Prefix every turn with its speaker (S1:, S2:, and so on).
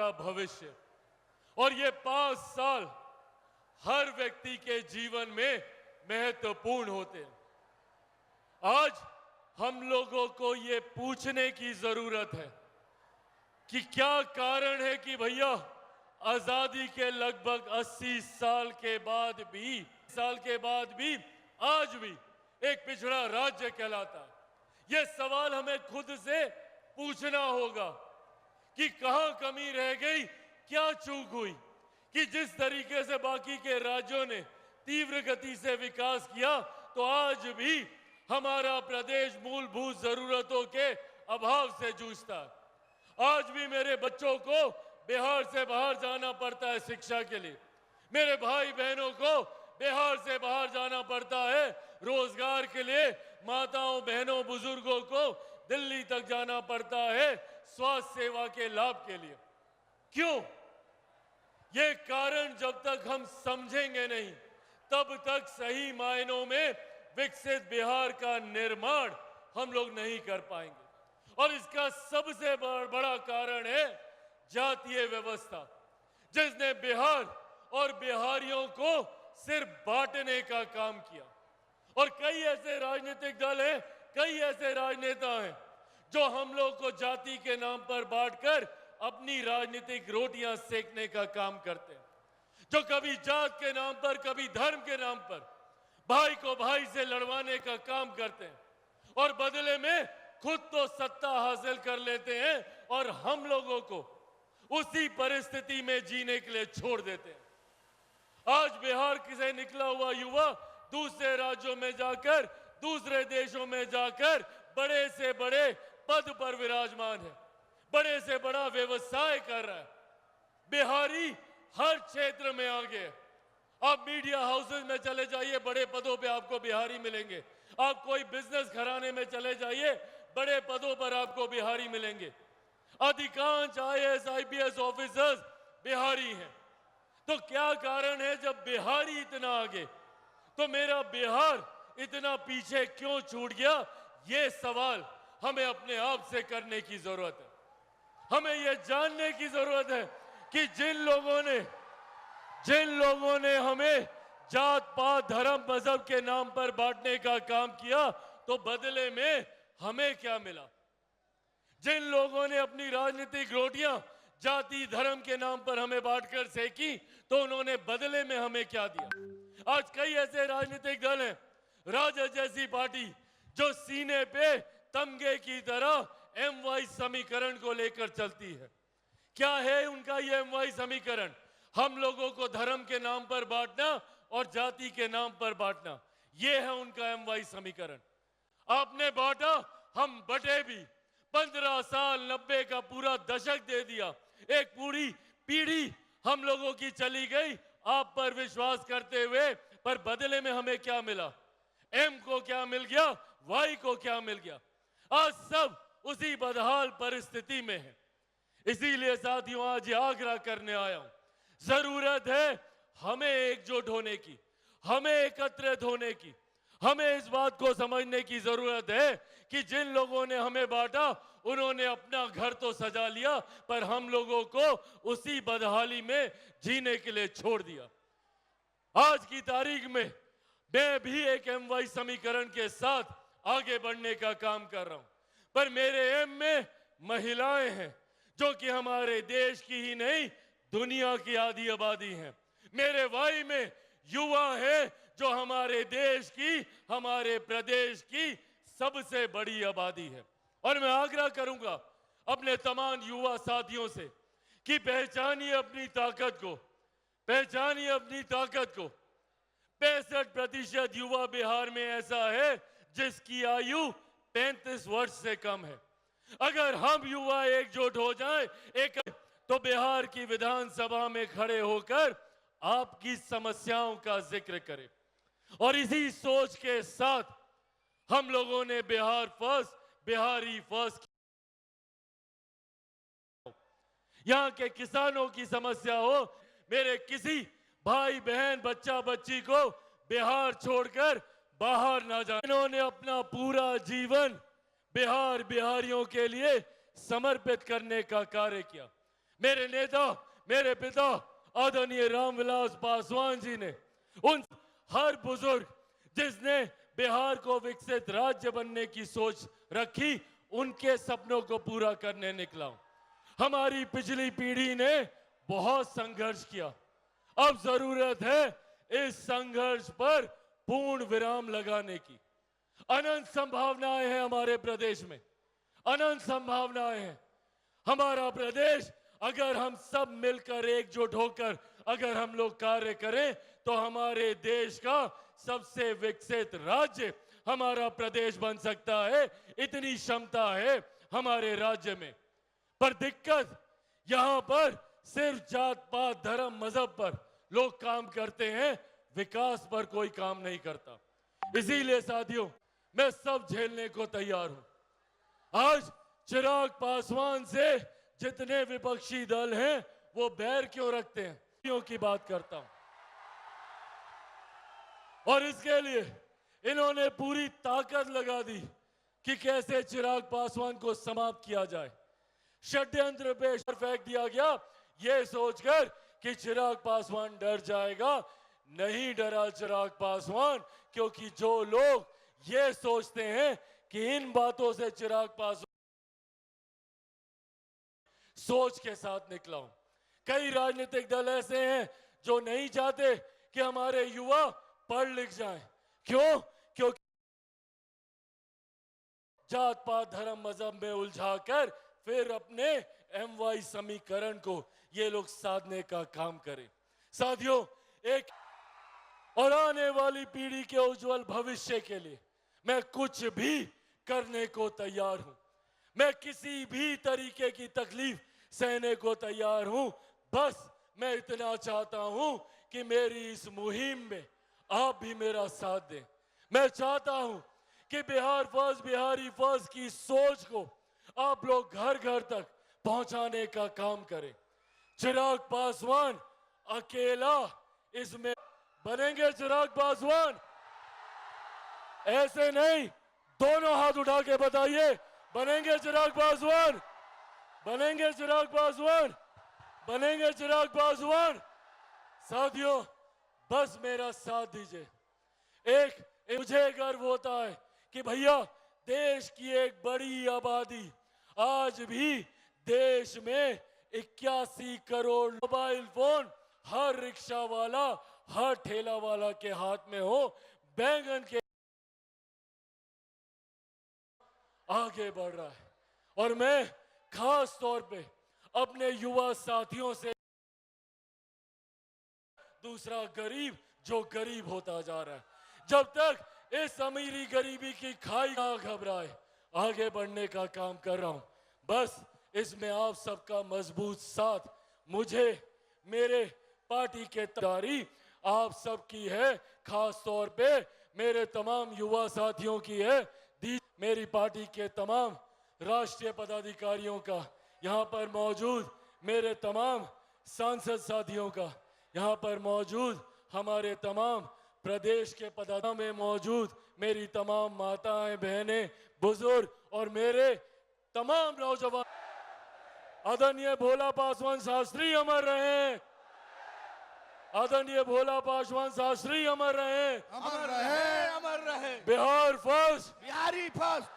S1: का भविष्य। और ये 5 साल हर व्यक्ति के जीवन में महत्वपूर्ण होते हैं। आज हम लोगों को ये पूछने की जरूरत है कि क्या कारण है कि भैया आजादी के लगभग 80 साल के बाद भी आज भी एक पिछड़ा राज्य कहलाता है। ये सवाल हमें खुद से पूछना होगा कि कहां कमी रह गई, क्या चूक हुई कि जिस तरीके से बाकी के राज्यों ने तीव्र गति से विकास किया तो आज भी हमारा प्रदेश मूलभूत जरूरतों के अभाव से जूझता है। आज भी मेरे बच्चों को बिहार से बाहर जाना पड़ता है शिक्षा के लिए, मेरे भाई बहनों को बिहार से बाहर जाना पड़ता है रोजगार के लिए, माताओं बहनों बुजुर्गों को दिल्ली तक जाना पड़ता है स्वास्थ्य सेवा के लाभ के लिए। क्यों? ये कारण जब तक हम समझेंगे नहीं तब तक सही मायनों में विकसित बिहार का निर्माण हम लोग नहीं कर पाएंगे। और इसका सबसे बड़ा कारण है जातीय व्यवस्था, जिसने बिहार और बिहारियों को सिर्फ बांटने का काम किया। और कई ऐसे राजनीतिक दल हैं, कई ऐसे राजनेता हैं जो हम लोग को जाति के नाम पर बांटकर अपनी राजनीतिक रोटियां सेकने का काम करते हैं, जो कभी जात के नाम पर कभी धर्म के नाम पर भाई को भाई से लड़वाने का काम करते हैं और बदले में खुद तो सत्ता हासिल कर लेते हैं और हम लोगों को उसी परिस्थिति में जीने के लिए छोड़ देते हैं। आज बिहार से निकला हुआ युवा दूसरे राज्यों में जाकर, दूसरे देशों में जाकर बड़े से बड़े पद पर विराजमान है, बड़े से बड़ा व्यवसाय कर रहा है। बिहारी हर क्षेत्र में आगे है। आप मीडिया हाउसेस में चले जाइए, बड़े पदों पे आपको बिहारी मिलेंगे। आप कोई बिजनेस घराने में चले जाइए, बड़े पदों पर आपको बिहारी मिलेंगे। अधिकांश आईएएस आईपीएस ऑफिसर्स बिहारी हैं। तो क्या कारण है जब बिहारी इतना आगे तो मेरा बिहार इतना पीछे क्यों छूट गया? ये सवाल हमें अपने आप से करने की जरूरत है। हमें यह जानने की जरूरत है कि जिन लोगों ने हमें जात पात धर्म मजहब के नाम पर बांटने का काम किया तो बदले में हमें क्या मिला? जिन लोगों ने अपनी राजनीतिक रोटियां जाति धर्म के नाम पर हमें बांटकर सेकी तो उन्होंने बदले में हमें क्या दिया? आज कई ऐसे राजनीतिक दल हैं, राजद जैसी पार्टी जो सीने पे तमगे की तरह एमवाई समीकरण को लेकर चलती है। क्या है उनका ये एमवाई समीकरण? हम लोगों को धर्म के नाम पर बांटना और जाति के नाम पर बांटना, ये है उनका एमवाई समीकरण। आपने बांटा, हम बटे भी। 15 साल 90 का पूरा दशक दे दिया, एक पूरी पीढ़ी हम लोगों की चली गई आप पर विश्वास करते हुए, पर बदले में हमें क्या मिला? एम को क्या मिल गया, वाई को क्या मिल गया? आज सब उसी बदहाल परिस्थिति में है। इसीलिए साथियों आज आग्रह करने आया हूं, जरूरत है हमें एकजुट होने की, हमें एकत्रित होने की। हमें इस बात को समझने की जरूरत है कि जिन लोगों ने हमें बांटा उन्होंने अपना घर तो सजा लिया, पर हम लोगों को उसी बदहाली में जीने के लिए छोड़ दिया। आज की तारीख में मैं भी एक एमवाई समीकरण के साथ आगे बढ़ने का काम कर रहा हूं, पर मेरे एम में महिलाएं हैं जो कि हमारे देश की ही नहीं दुनिया की आधी आबादी हैं। मेरे वाई में युवा है जो हमारे देश की, हमारे प्रदेश की सबसे बड़ी आबादी है। और मैं आग्रह करूंगा अपने तमाम युवा साथियों से कि पहचानिए अपनी ताकत को, पहचानिए अपनी ताकत को। 65% युवा बिहार में ऐसा है जिसकी आयु 35 वर्ष से कम है। अगर हम युवा एकजुट हो जाएं तो बिहार की विधानसभा में खड़े होकर आपकी समस्याओं का जिक्र करें। और इसी सोच के साथ हम लोगों ने बिहार फर्स्ट, बिहारी फर्स्ट, यहां के किसानों की समस्या हो, मेरे किसी भाई बहन बच्चा बच्ची को बिहार छोड़कर बाहर ना जाए। इन्होंने अपना पूरा जीवन बिहार बिहारियों के लिए समर्पित करने का कार्य किया। मेरे नेता, मेरे पिता आदरणीय रामविलास पासवान जी ने उन हर बुजुर्ग जिसने बिहार को विकसित राज्य बनने की सोच रखी, उनके सपनों को पूरा करने निकला हूं। हमारी पिछली पीढ़ी ने बहुत संघर्ष किया। अब जरूरत है इस संघर्ष पर पूर्ण विराम लगाने की। अनंत संभावनाएं हैं हमारे प्रदेश में, अनंत संभावनाएं हैं। हमारा प्रदेश अगर हम सब मिलकर एकजुट होकर अगर हम लोग कार्य करें तो हमारे देश का सबसे विकसित राज्य हमारा प्रदेश बन सकता है। इतनी क्षमता है हमारे राज्य में। पर दिक्कत यहां पर सिर्फ जात पात धर्म मजहब पर लोग काम करते हैं, विकास पर कोई काम नहीं करता। इसीलिए साथियों, मैं सब झेलने को तैयार हूं। आज चिराग पासवान से जितने विपक्षी दल हैं वो बैर क्यों रखते हैं, क्यों की बात करता हूं। और इसके लिए इन्होंने पूरी ताकत लगा दी कि कैसे चिराग पासवान को समाप्त किया जाए। षड्यंत्र पे फेंक दिया गया ये सोचकर कि चिराग पासवान डर जाएगा। नहीं डरा चिराग पासवान, क्योंकि जो लोग ये सोचते हैं कि इन बातों से चिराग पासवान सोच के साथ निकला हूं। कई राजनीतिक दल ऐसे हैं जो नहीं चाहते कि हमारे युवा पढ़ लिख जाएं। क्यों? क्योंकि जात पात धर्म मजहब में उलझाकर फिर अपने MY समीकरण को ये लोग साधने का काम करें। साथियों, एक और आने वाली पीढ़ी के उज्जवल भविष्य के लिए मैं कुछ भी करने को तैयार हूं। मैं किसी भी तरीके की तकलीफ सहने को तैयार हूं। बस मैं इतना चाहता हूं कि मेरी इस मुहिम में आप भी मेरा साथ दें। मैं चाहता हूं कि बिहार फर्स्ट, बिहारी फर्स्ट की सोच को आप लोग घर घर तक पहुंचाने का काम करें। चिराग पासवान अकेला इसमें बनेंगे। चिराग पासवान ऐसे नहीं, दोनों हाथ उठा के बताइए, बनेंगे चिराग पासवान? बनेंगे चिराग पासवान? बनेंगे चिराग पासवान? साथियों, बस मेरा साथ दीजिए। मुझे गर्व होता है कि भैया देश की एक बड़ी आबादी आज भी देश में 81 करोड़ मोबाइल फोन हर रिक्शा वाला, हर ठेला वाला के हाथ में हो। बैंगन के आगे बढ़ रहा है। और मैं खास तौर पे अपने युवा साथियों से, दूसरा गरीब जो गरीब होता जा रहा है, जब तक इस अमीरी गरीबी की खाई ना घबराए, आगे बढ़ने का काम कर रहा हूं। बस इसमें आप सबका मजबूत साथ मुझे, मेरे पार्टी के तैयारी आप सबकी है, खास तौर पे मेरे तमाम युवा साथियों की है, मेरी पार्टी के तमाम राष्ट्रीय पदाधिकारियों का, यहाँ पर मौजूद मेरे तमाम सांसद साथियों का, यहाँ पर मौजूद हमारे तमाम प्रदेश के पदाधिकारियों में मौजूद मेरी तमाम माताएं, बहनें, बुजुर्ग और मेरे तमाम नौजवान। आदरणीय भोला पासवान शास्त्री अमर रहे। आदरणीय भोला पासवान शास्त्री अमर रहे।
S2: अमर रहे, अमर रहे।
S1: Bihar first,
S2: Bihari first.